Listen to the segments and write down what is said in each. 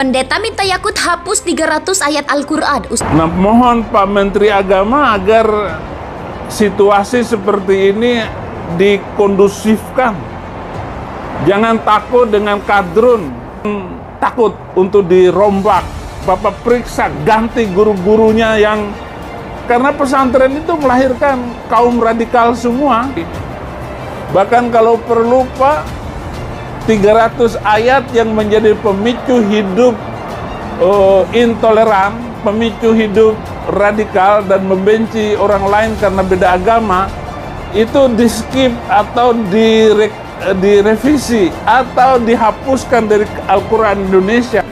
Pendeta minta Yakut hapus 300 ayat Al-Quran. Nah, mohon Pak Menteri Agama agar situasi seperti ini dikondusifkan. Jangan takut dengan kadrun, takut untuk dirombak. Bapak periksa, ganti guru-gurunya yang... Karena pesantren itu melahirkan kaum radikal semua. Bahkan kalau perlu Pak, 300 ayat yang menjadi pemicu hidup intoleran, pemicu hidup radikal dan membenci orang lain karena beda agama, itu di-skip atau direvisi atau dihapuskan dari Al-Quran Indonesia.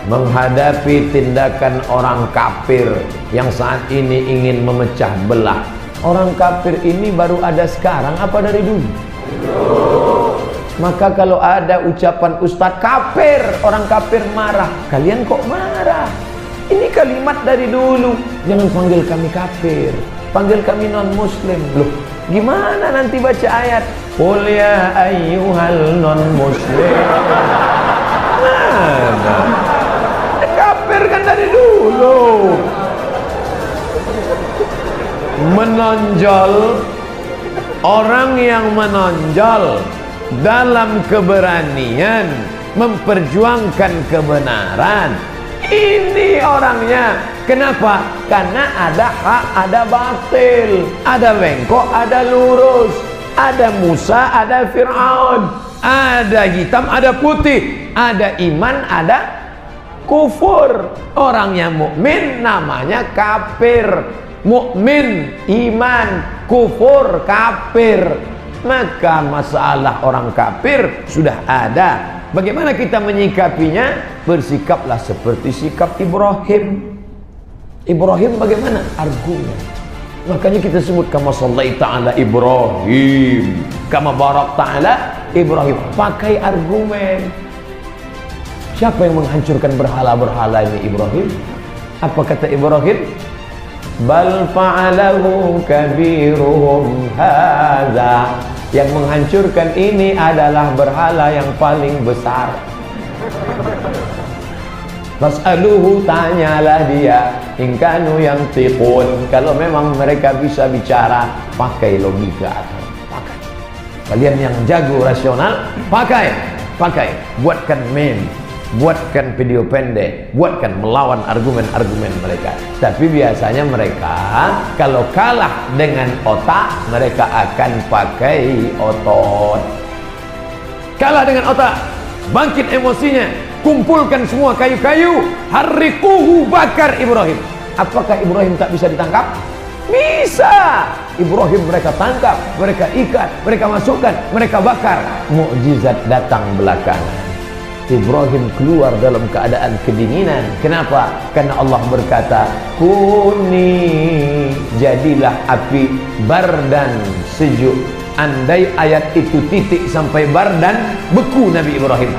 Menghadapi tindakan orang kafir yang saat ini ingin memecah belah. Orang kafir ini baru ada sekarang apa dari dulu? Maka kalau ada ucapan Ustadz kafir, orang kafir marah. Kalian kok marah? Ini kalimat dari dulu. Jangan panggil kami kafir, panggil kami non-muslim. Loh, gimana nanti baca ayat? Qul ya ayyuhal non-muslim. Mana? Kafir kan dari dulu. Menonjol, orang yang menonjol dalam keberanian memperjuangkan kebenaran, ini orangnya. Kenapa? Karena ada hak, ada batil, ada bengkok, ada lurus, ada Musa, ada Fir'aun, ada hitam, ada putih, ada iman, ada kufur. Orang yang mukmin namanya kafir. Mukmin iman, kufur kafir. Maka masalah orang kafir sudah ada. Bagaimana kita menyikapinya? Bersikaplah seperti sikap Ibrahim. Ibrahim bagaimana? Argumen. Makanya kita sebut kama sallaita ala Ibrahim, kama barakta ala Ibrahim. Pakai argumen. Siapa yang menghancurkan berhala-berhala ini? Ibrahim. Apa kata Ibrahim? Bal fa'alahu kabiruhum hadza. Yang menghancurkan ini adalah berhala yang paling besar. Fas'aluhu, tanyalah dia, in kanu yantiqun. Kalau memang mereka bisa bicara, pakai logika atau pakai. Kalian yang jago rasional, pakai. Buatkan meme, buatkan video pendek, buatkan melawan argumen-argumen mereka. Tapi biasanya mereka kalau kalah dengan otak, mereka akan pakai otot. Kalah dengan otak, bangkit emosinya, kumpulkan semua kayu-kayu, harriquhu, bakar Ibrahim. Apakah Ibrahim tak bisa ditangkap? Bisa. Ibrahim mereka tangkap, mereka ikat, mereka masukkan, mereka bakar. Mukjizat datang belakangan. Ibrahim keluar dalam keadaan kedinginan. Kenapa? Karena Allah berkata, kuni, jadilah api bardan, sejuk. Andai ayat itu titik sampai bardan, beku Nabi Ibrahim.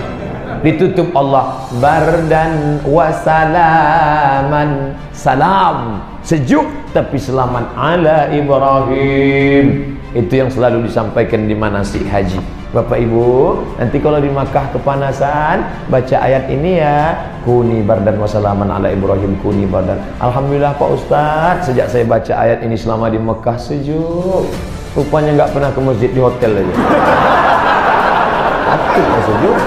Ditutup Allah, bardan wasalaman, salam, sejuk tapi selamat ala Ibrahim. Itu yang selalu disampaikan di manasik haji. Bapak Ibu, nanti kalau di Makkah kepanasan, baca ayat ini ya, kuni bardan wasalaman ala Ibrahim, kuni bardan. Alhamdulillah Pak Ustadz, sejak saya baca ayat ini selama di Makkah sejuk. Rupanya nggak pernah ke masjid, di hotel aja. Aktif sejuk.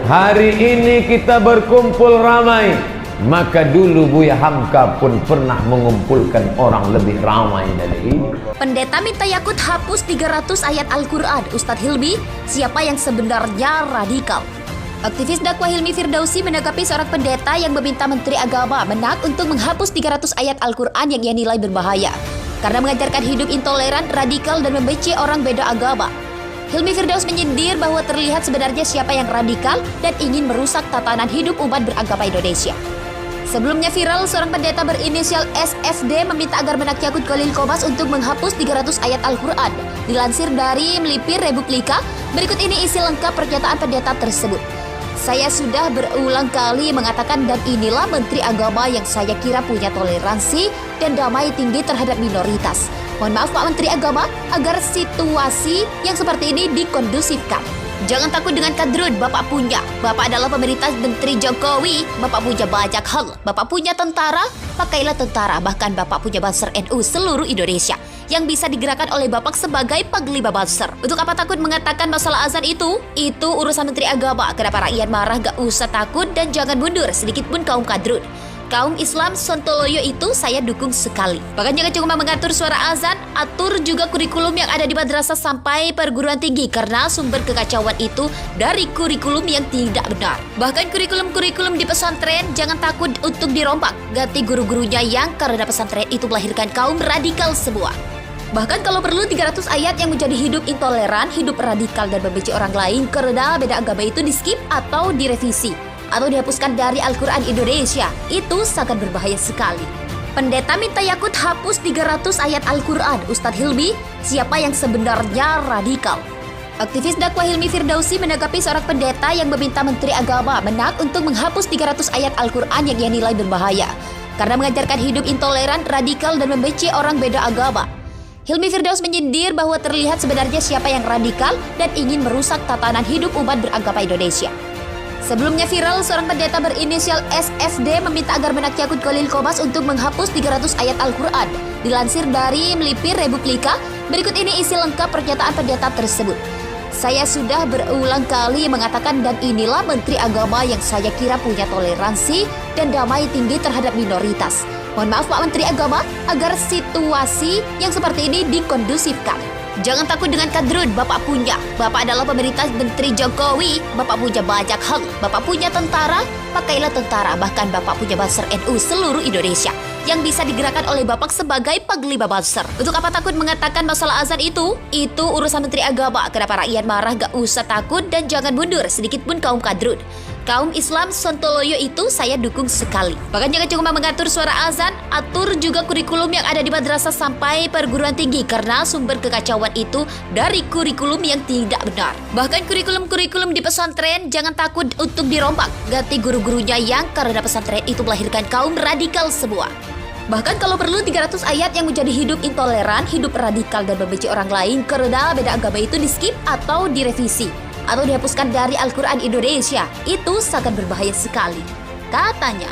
Hari ini kita berkumpul ramai. Maka dulu Buya Hamka pun pernah mengumpulkan orang lebih ramai dari ini. Pendeta minta Yakut hapus 300 ayat Al-Quran. Ustadz Hilmi, siapa yang sebenarnya radikal? Aktivis dakwah Hilmi Firdausi menanggapi seorang pendeta yang meminta Menteri Agama Menak untuk menghapus 300 ayat Al-Quran yang ia nilai berbahaya karena mengajarkan hidup intoleran, radikal, dan membenci orang beda agama. Hilmi Firdaus menyindir bahwa terlihat sebenarnya siapa yang radikal dan ingin merusak tatanan hidup umat beragama Indonesia. Sebelumnya viral, seorang pendeta berinisial SSD meminta agar Menak Yakut Khalil Qomas untuk menghapus 300 ayat Al-Quran. Dilansir dari Melipir Republika, berikut ini isi lengkap pernyataan pendeta tersebut. Saya sudah berulang kali mengatakan dan inilah Menteri Agama yang saya kira punya toleransi dan damai tinggi terhadap minoritas. Mohon maaf Pak Menteri Agama agar situasi yang seperti ini dikondusifkan. Jangan takut dengan kadrun, Bapak punya. Bapak adalah pemerintah Menteri Jokowi. Bapak punya banyak hal. Bapak punya tentara, pakailah tentara. Bahkan Bapak punya Banser NU seluruh Indonesia yang bisa digerakkan oleh Bapak sebagai Panglima Banser. Untuk apa takut mengatakan masalah azan itu? Itu urusan Menteri Agama. Kenapa rakyat marah? Gak usah takut dan jangan mundur sedikit pun kaum kadrun. Kaum Islam Sontoloyo itu saya dukung sekali. Bahkan jangan cuma mengatur suara azan, atur juga kurikulum yang ada di madrasah sampai perguruan tinggi karena sumber kekacauan itu dari kurikulum yang tidak benar. Bahkan kurikulum-kurikulum di pesantren jangan takut untuk dirombak. Ganti guru-gurunya yang karena pesantren itu melahirkan kaum radikal semua. Bahkan kalau perlu 300 ayat yang menjadi hidup intoleran, hidup radikal dan membenci orang lain karena beda agama itu di-skip atau direvisi atau dihapuskan dari Al-Quran Indonesia. Itu sangat berbahaya sekali. Pendeta minta Yakut hapus 300 ayat Al-Quran. Ustadz Hilmi, siapa yang sebenarnya radikal? Aktivis dakwah Hilmi Firdausi menanggapi seorang pendeta yang meminta Menteri Agama Menak untuk menghapus 300 ayat Al-Quran yang ia nilai berbahaya karena mengajarkan hidup intoleran, radikal dan membenci orang beda agama. Hilmi Firdaus menyindir bahwa terlihat sebenarnya siapa yang radikal dan ingin merusak tatanan hidup umat beragama Indonesia. Sebelumnya viral, seorang pendeta berinisial SFD meminta agar Menak Yakut Khalil Qomas untuk menghapus 300 ayat Al-Quran. Dilansir dari Melipir Republika, berikut ini isi lengkap pernyataan pendeta tersebut. Saya sudah berulang kali mengatakan dan inilah Menteri Agama yang saya kira punya toleransi dan damai tinggi terhadap minoritas. Mohon maaf Pak Menteri Agama agar situasi yang seperti ini dikondusifkan. Jangan takut dengan kadrun, Bapak punya. Bapak adalah pemerintah Menteri Jokowi. Bapak punya banyak hal. Bapak punya tentara, pakailah tentara. Bahkan Bapak punya Banser NU seluruh Indonesia yang bisa digerakkan oleh Bapak sebagai Panglima Banser. Untuk apa takut mengatakan masalah azan itu? Itu urusan Menteri Agama. Kenapa rakyat marah? Gak usah takut dan jangan mundur sedikit pun kaum kadrun. Kaum Islam Sontoloyo itu saya dukung sekali. Bahkan jangan cuma mengatur suara azan, atur juga kurikulum yang ada di madrasah sampai perguruan tinggi karena sumber kekacauan itu dari kurikulum yang tidak benar. Bahkan kurikulum-kurikulum di pesantren jangan takut untuk dirombak. Ganti guru-gurunya yang karena pesantren itu melahirkan kaum radikal semua. Bahkan kalau perlu 300 ayat yang menjadi hidup intoleran, hidup radikal dan membenci orang lain karena beda agama itu di-skip atau direvisi atau dihapuskan dari Al-Quran Indonesia. Itu sangat berbahaya sekali, katanya.